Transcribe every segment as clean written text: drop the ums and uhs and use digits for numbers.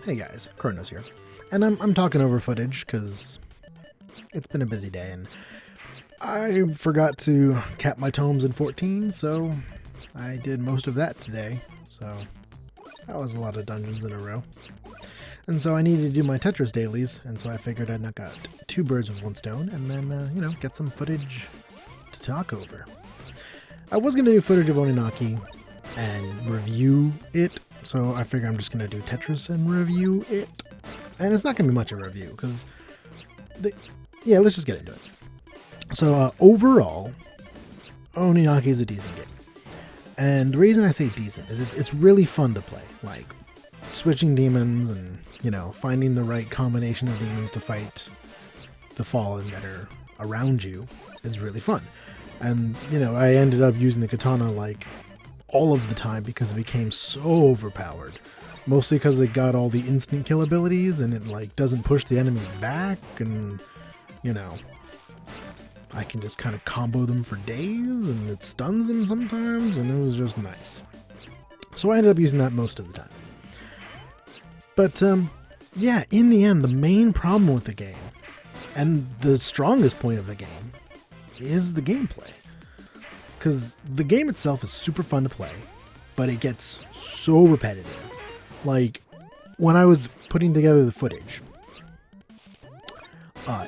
Hey guys, Chronos here, and I'm talking over footage because it's been a busy day and I forgot to cap my tomes in 14, so I did most of that today, so that was a lot of dungeons in a row. And so I needed to do my Tetris dailies, and so I figured I'd knock out two birds with one stone and then, get some footage to talk over. I was going to do footage of Oninaki and review it, so I figure I'm just going to do Tetris and review it. And it's not going to be much of a review, because, let's just get into it. So overall, Oninaki is a decent game. And the reason I say decent is it's really fun to play. Like, switching demons and, finding the right combination of demons to fight the fallen that are around you is really fun. And, I ended up using the katana, like, all of the time because it became so overpowered. Mostly because it got all the instant kill abilities and it, like, doesn't push the enemies back and, I can just kind of combo them for days and it stuns them sometimes and it was just nice. So I ended up using that most of the time. But, in the end, the main problem with the game and the strongest point of the game is the gameplay. Because the game itself is super fun to play, but it gets so repetitive. Like, when I was putting together the footage,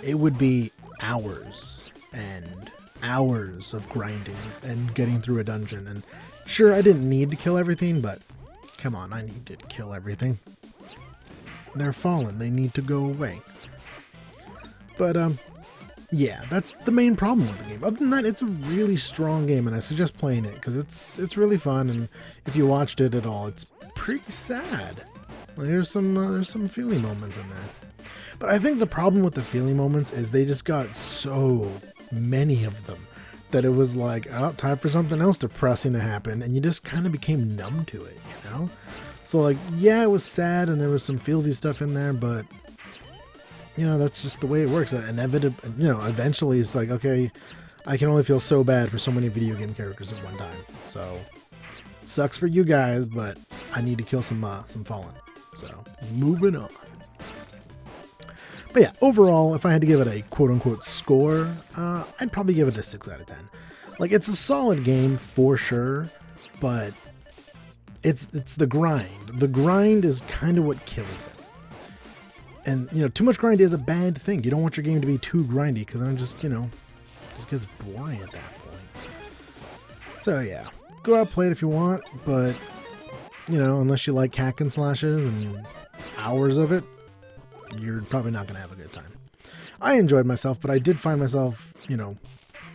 it would be hours and hours of grinding and getting through a dungeon. And sure, I didn't need to kill everything, but come on, I need to kill everything. They're fallen. They need to go away. But, that's the main problem with the game. Other than that, it's a really strong game, and I suggest playing it, because it's really fun, and if you watched it at all, it's pretty sad. Like, there's some feeling moments in there. But I think the problem with the feeling moments is they just got so many of them that it was like, oh, time for something else depressing to happen, and you just kind of became numb to it, So, like, yeah, it was sad, and there was some feelsy stuff in there, but that's just the way it works. Eventually it's like, okay, I can only feel so bad for so many video game characters at one time. So, sucks for you guys, but I need to kill some fallen. So, moving on. But yeah, overall, if I had to give it a quote-unquote score, I'd probably give it a 6 out of 10. Like, it's a solid game for sure, but it's the grind. The grind is kind of what kills it. And, too much grind is a bad thing. You don't want your game to be too grindy, because then it just gets boring at that point. So, yeah. Go out, play it if you want, but, unless you like hack and slashes and hours of it, you're probably not going to have a good time. I enjoyed myself, but I did find myself,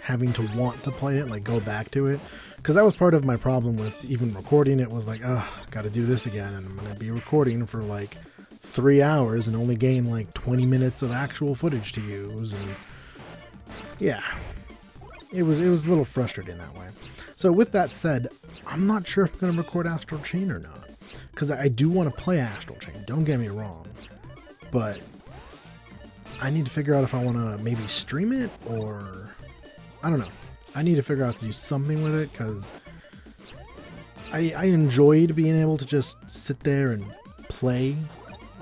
having to want to play it, like, go back to it. Because that was part of my problem with even recording it, was like, gotta do this again, and I'm going to be recording for, like, 3 hours and only gain like 20 minutes of actual footage to use, and it was a little frustrating that way. So with that said, I'm not sure if I'm going to record Astral Chain or not, because I do want to play Astral Chain, don't get me wrong, but I need to figure out if I want to maybe stream it, or I don't know. I need to figure out to do something with it, because I enjoyed being able to just sit there and play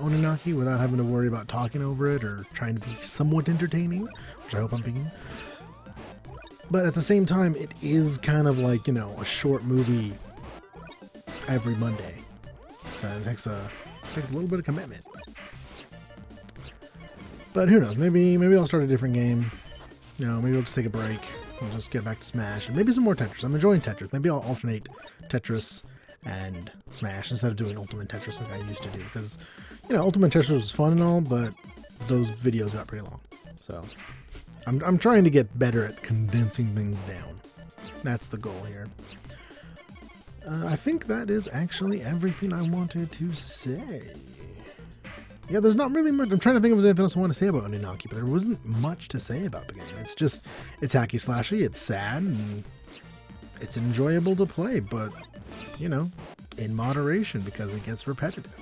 Oninaki without having to worry about talking over it or trying to be somewhat entertaining, which I hope I'm being. But at the same time, it is kind of like, a short movie every Monday. So it takes a little bit of commitment. But who knows, maybe I'll start a different game. Maybe I'll just take a break and just get back to Smash and maybe some more Tetris. I'm enjoying Tetris. Maybe I'll alternate Tetris and Smash instead of doing Ultimate Tetris like I used to do, because Ultimate Tetris was fun and all, but those videos got pretty long. So I'm trying to get better at condensing things down. That's the goal here. I think that is actually everything I wanted to say. Yeah, there's not really much. I'm trying to think if there's anything else I want to say about Oninaki, but there wasn't much to say about the game. It's hacky slashy, it's sad, and it's enjoyable to play, but in moderation, because it gets repetitive,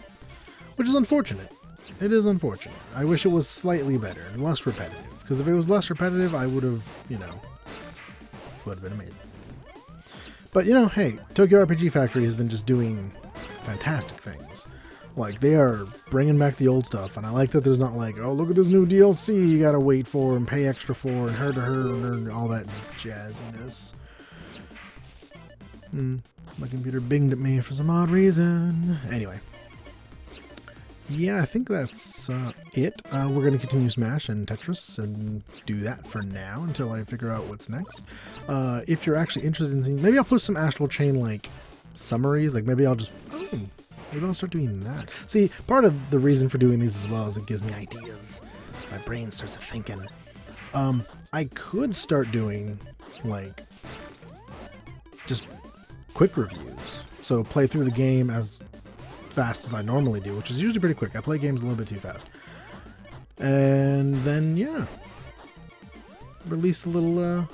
which is unfortunate. It is unfortunate. I wish it was slightly better, less repetitive, because if it was less repetitive, I would have, would have been amazing. But, hey, Tokyo RPG Factory has been just doing fantastic things. Like, they are bringing back the old stuff, and I like that there's not like, oh, look at this new DLC you gotta wait for and pay extra for, and her to her, and all that jazziness. My computer binged at me for some odd reason. Anyway. Yeah, I think that's it. We're going to continue Smash and Tetris and do that for now until I figure out what's next. If you're actually interested in seeing, maybe I'll post some Astral Chain, like, summaries. Like, maybe I'll just, maybe I'll start doing that. See, part of the reason for doing these as well is it gives me ideas. My brain starts thinking. I could start doing, like, just quick reviews. So play through the game as fast as I normally do, which is usually pretty quick. I play games a little bit too fast. And then, yeah, release a little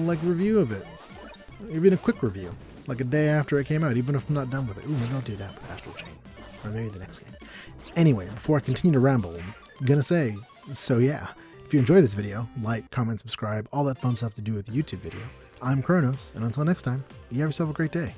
like review of it. Even a quick review, like a day after it came out, even if I'm not done with it. Ooh, maybe I'll do that with Astral Chain. Or maybe the next game. Anyway, before I continue to ramble, I'm gonna say, so yeah, if you enjoy this video, like, comment, subscribe, all that fun stuff to do with the YouTube video. I'm Kronos, and until next time, you have yourself a great day.